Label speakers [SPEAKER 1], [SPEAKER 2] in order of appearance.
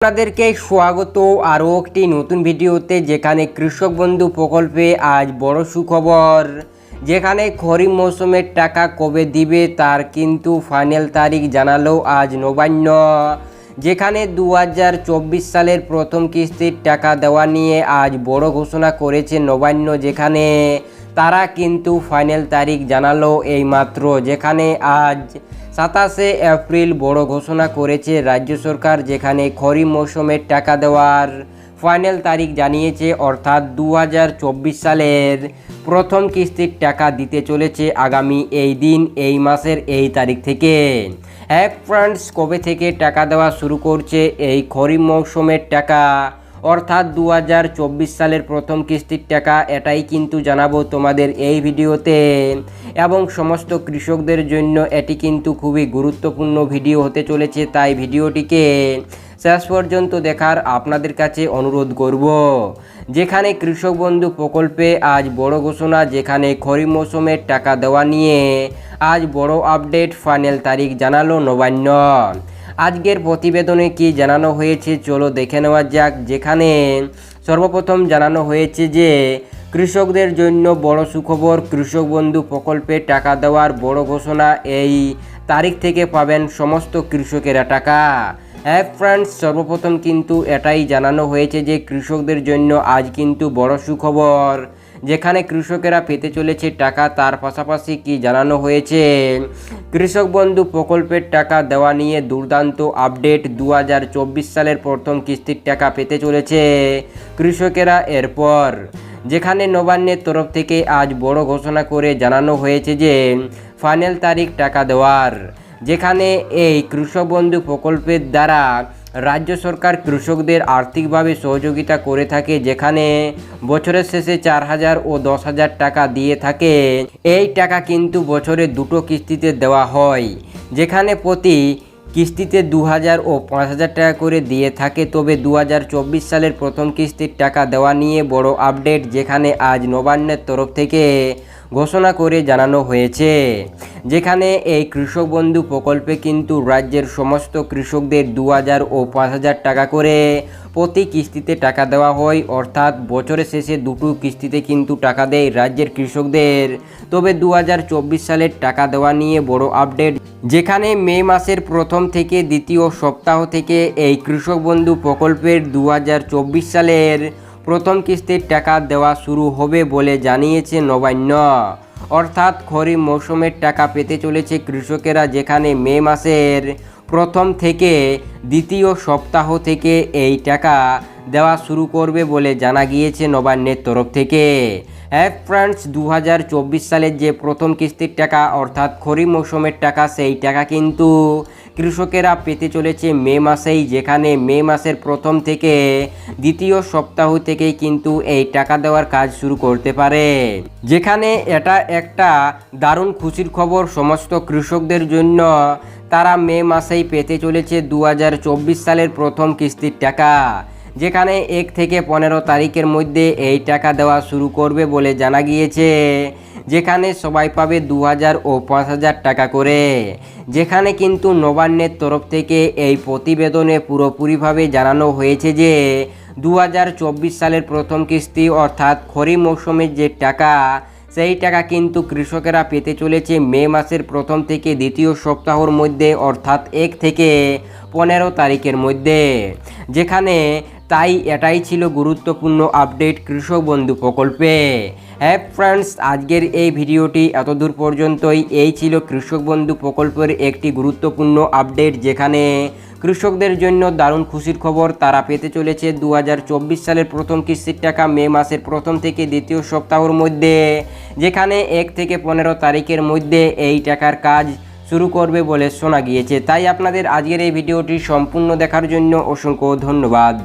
[SPEAKER 1] আপনাদেরকে স্বাগত আরও একটি নতুন ভিডিওতে, যেখানে কৃষক বন্ধু প্রকল্পে আজ বড় সুখবর। যেখানে খরিফ মৌসুমের টাকা কবে দিবে তার কিন্তু ফাইনাল তারিখ জানালো আজ নবান্ন। যেখানে 2024 সালের প্রথম কিস্তির টাকা দেওয়া নিয়ে আজ বড় ঘোষণা করেছে নবান্ন, যেখানে তারা কিন্তু ফাইনাল তারিখ জানালো এইমাত্র। যেখানে আজ 27শে এপ্রিল বড় ঘোষণা করেছে রাজ্য সরকার, যেখানে খরিফ মৌসুমের টাকা দেওয়ার ফাইনাল তারিখ জানিয়েছে, অর্থাৎ 2024 সালের প্রথম কিস্তির টাকা দিতে চলেছে আগামী এই দিন, এই মাসের এই তারিখ থেকে। ফ্রেন্ডস, কবে থেকে টাকা দেওয়া শুরু করছে এই খরিফ মৌসুমের টাকা, অর্থাৎ 2024 সালের প্রথম কিস্তির টাকা, এটাই কিন্তু জানাবো তোমাদের এই ভিডিওতে। এবং সমস্ত কৃষকদের জন্য এটি কিন্তু খুবই গুরুত্বপূর্ণ ভিডিও হতে চলেছে, তাই ভিডিওটিকে শেষ পর্যন্ত দেখার আপনাদের কাছে অনুরোধ করব। যেখানে কৃষক বন্ধু প্রকল্পে আজ বড় ঘোষণা, যেখানে খরিফ মৌসুমের টাকা দেওয়া নিয়ে আজ বড় আপডেট, ফাইনাল তারিখ জানালো নবান্ন। আজকের প্রতিবেদনে কি জানানো হয়েছে চলো দেখে নেওয়া যাক। যেখানে সর্বপ্রথম জানানো হয়েছে যে কৃষকদের জন্য বড় সুখবর, কৃষক বন্ধু প্রকল্পে টাকা দেওয়ার বড় ঘোষণা, এই তারিখ থেকে পাবেন সমস্ত কৃষকেরা টাকা। ফ্রেন্ডস, সর্বপ্রথম কিন্তু এটাই জানানো হয়েছে যে কৃষকদের জন্য আজ কিন্তু বড় সুখবর, যেখানে কৃষকেরা পেতে চলেছে টাকা। তার পাশাপাশি কি জানানো হয়েছে, কৃষক বন্ধু প্রকল্পের টাকা দেওয়া নিয়ে দুর্দান্ত আপডেট, 2024 সালের প্রথম কিস্তির টাকা পেতে চলেছে কৃষকেরা। এরপর যেখানে নবান্নের তরফ থেকে আজ বড় ঘোষণা করে জানানো হয়েছে যে ফাইনাল তারিখ টাকা দেওয়ার, যেখানে এই কৃষক বন্ধু প্রকল্পের দ্বারা রাজ্য সরকার কৃষকদের আর্থিকভাবে সহযোগিতা করে থাকে, যেখানে বছরের শেষে 4,000 ও 10,000 টাকা দিয়ে থাকে। এই টাকা কিন্তু বছরে দুটো কিস্তিতে দেওয়া হয়, যেখানে প্রতি কিস্তিতে 2,000 ও 5,000 টাকা করে দিয়ে থাকে। তবে 2024 সালের প্রথম কিস্তির টাকা দেওয়া নিয়ে বড় আপডেট, যেখানে আজ নবান্নের তরফ থেকে ঘোষণা করে জানানো হয়েছে, যেখানে এই কৃষক বন্ধু প্রকল্পে কিন্তু রাজ্যের সমস্ত কৃষকদের 2,000 ও 5,000 টাকা করে প্রতি কিস্তিতে টাকা দেওয়া হয়, অর্থাৎ বছরের শেষে দুটো কিস্তিতে কিন্তু টাকা দেয় রাজ্যের কৃষকদের। তবে 2024 সালের টাকা দেওয়া নিয়ে বড় আপডেট, যেখানে মে মাসের প্রথম থেকে দ্বিতীয় সপ্তাহ থেকে এই কৃষক বন্ধু প্রকল্পের 2024 সালের প্রথম কিস্তির টাকা দেওয়া শুরু হবে বলে জানিয়েছে নবান্ন। অর্থাৎ খরিফ মৌসুমের টাকা পেতে চলেছে কৃষকেরা, যেখানে মে মাসের প্রথম থেকে দ্বিতীয় সপ্তাহ থেকে এই টাকা দেওয়া শুরু করবে বলে জানা গিয়েছে নবান্নের তরফ থেকে। ফ্রেন্ডস, 2024 সালের যে প্রথম কিস্তির টাকা, অর্থাৎ খরিফ মৌসুমের টাকা, সেই টাকা কিন্তু কৃষকেরা পেতে চলেছে মে মাসেই, যেখানে মে মাসের প্রথম থেকে দ্বিতীয় সপ্তাহ থেকেই কিন্তু এই টাকা দেওয়ার কাজ শুরু করতে পারে। যেখানে এটা একটা দারুণ খুশির খবর সমস্ত কৃষকদের জন্য, তারা মে মাসেই পেতে চলেছে 2024 সালের প্রথম কিস্তির টাকা, যেখানে 1 থেকে 15 তারিখের মধ্যে এই টাকা দেওয়া শুরু করবে বলে জানা গিয়েছে, যেখানে সবাই পাবে 2,000 ও 5,000 টাকা করে। যেখানে কিন্তু নবান্নের তরফ থেকে এই প্রতিবেদনে পুরোপুরিভাবে জানানো হয়েছে যে 2024 সালের প্রথম কিস্তি, অর্থাৎ খরিফ মৌসুমের যে টাকা, সেই টাকা কিন্তু কৃষকেরা পেতে চলেছে মে মাসের প্রথম থেকে দ্বিতীয় সপ্তাহের মধ্যে, অর্থাৎ 1 থেকে 15 তারিখের মধ্যে। যেখানে তাই এটাই ছিল গুরুত্বপূর্ণ আপডেট কৃষক বন্ধু প্রকল্পে। ফ্রেন্ডস, আজকের এই ভিডিওটি এতদূর পর্যন্তই। এই ছিল কৃষক বন্ধু প্রকল্পের একটি গুরুত্বপূর্ণ আপডেট, যেখানে কৃষকদের জন্য দারুণ খুশির খবর, তারা পেতে চলেছে 2024 সালের প্রথম কিস্তির টাকা মে মাসের প্রথম থেকে দ্বিতীয় সপ্তাহের মধ্যে, যেখানে 1 থেকে 15 তারিখের মধ্যে এই টাকার কাজ শুরু করবে বলে শোনা গিয়েছে। তাই আপনাদের আজকের এই ভিডিওটি সম্পূর্ণ দেখার জন্য অসংখ্য ধন্যবাদ।